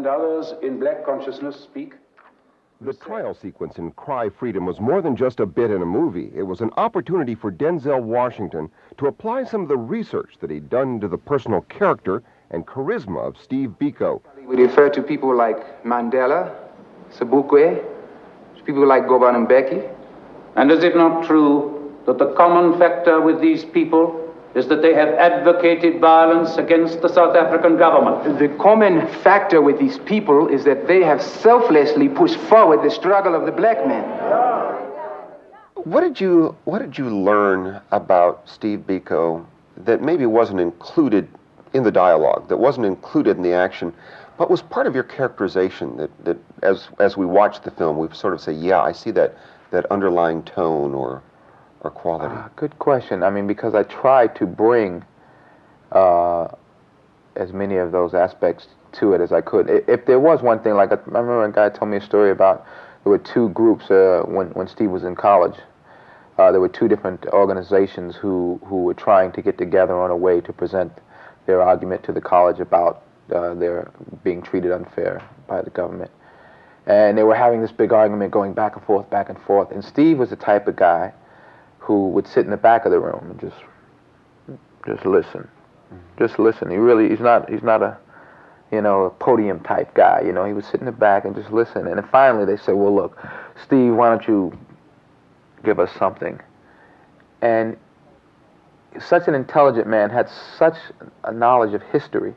and others in black consciousness speak. The trial sequence in Cry Freedom was more than just a bit in a movie. It was an opportunity for Denzel Washington to apply some of the research that he'd done to the personal character and charisma of Steve Biko. We refer to people like Mandela, Sobukwe, people like Govan and Mbeki. And is it not true that the common factor with these people is that they have advocated violence against the South African government? The common factor with these people is that they have selflessly pushed forward the struggle of the black man. What did you learn about Steve Biko that maybe wasn't included in the dialogue, that wasn't included in the action, but was part of your characterization that as we watch the film, we sort of say, yeah, I see that underlying tone or quality? Good question. I mean, because I tried to bring as many of those aspects to it as I could. If there was one thing, like I remember a guy told me a story about there were two groups when Steve was in college. There were two different organizations who were trying to get together on a way to present their argument to the college about their being treated unfair by the government. And they were having this big argument going back and forth, and Steve was the type of guy who would sit in the back of the room and just listen. Just listen. He's not a, a podium type guy, He would sit in the back and just listen. And then finally they said, well, look, Steve, why don't you give us something? And such an intelligent man, had such a knowledge of history.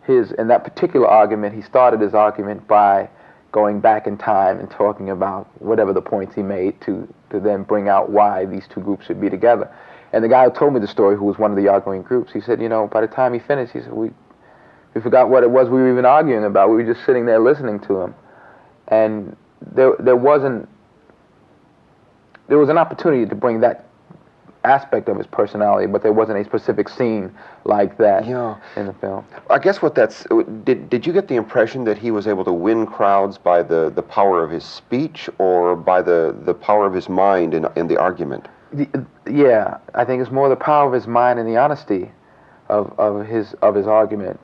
In that particular argument, he started his argument by going back in time and talking about whatever the points he made to then bring out why these two groups should be together. And the guy who told me the story, who was one of the arguing groups, he said, by the time he finished, he said, we forgot what it was we were even arguing about. We were just sitting there listening to him. And there was an opportunity to bring that aspect of his personality, but there wasn't a specific scene like that in the film. I guess did you get the impression that he was able to win crowds by the power of his speech or by the power of his mind in the argument? Yeah, I think it's more the power of his mind and the honesty of his argument.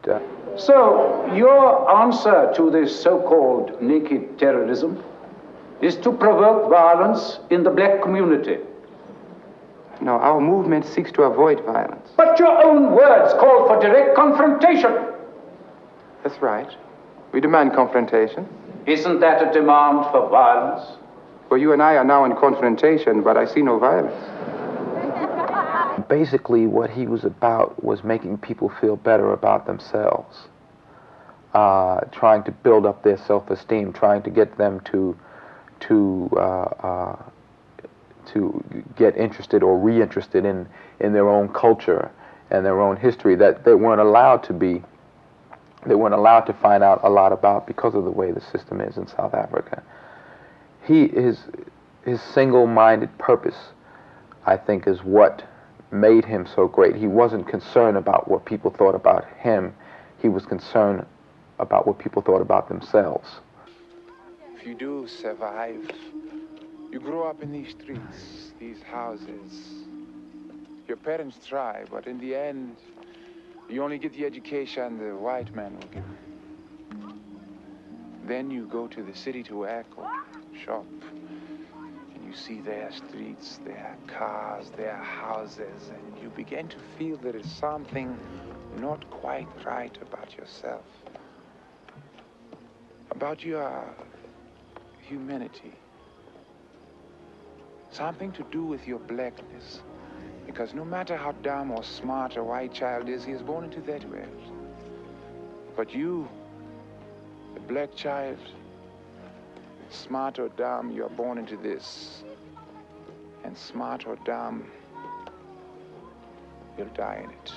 So, your answer to this so-called naked terrorism is to provoke violence in the black community. No, our movement seeks to avoid violence. But your own words call for direct confrontation. That's right. We demand confrontation. Isn't that a demand for violence? Well, you and I are now in confrontation, but I see no violence. Basically, what he was about was making people feel better about themselves, trying to build up their self-esteem, trying to get them to get interested or reinterested in their own culture and their own history that they weren't allowed to find out a lot about because of the way the system is in South Africa. His single-minded purpose, I think, is what made him so great. He wasn't concerned about what people thought about him. He was concerned about what people thought about themselves. If you do survive, you grow up in these streets, these houses. Your parents try, but in the end, you only get the education the white man will give you. Then you go to the city to work or shop, and you see their streets, their cars, their houses, and you begin to feel there is something not quite right about yourself, about your humanity. Something to do with your blackness. Because no matter how dumb or smart a white child is, he is born into that world. But you, the black child, smart or dumb, you are born into this. And smart or dumb, you'll die in it.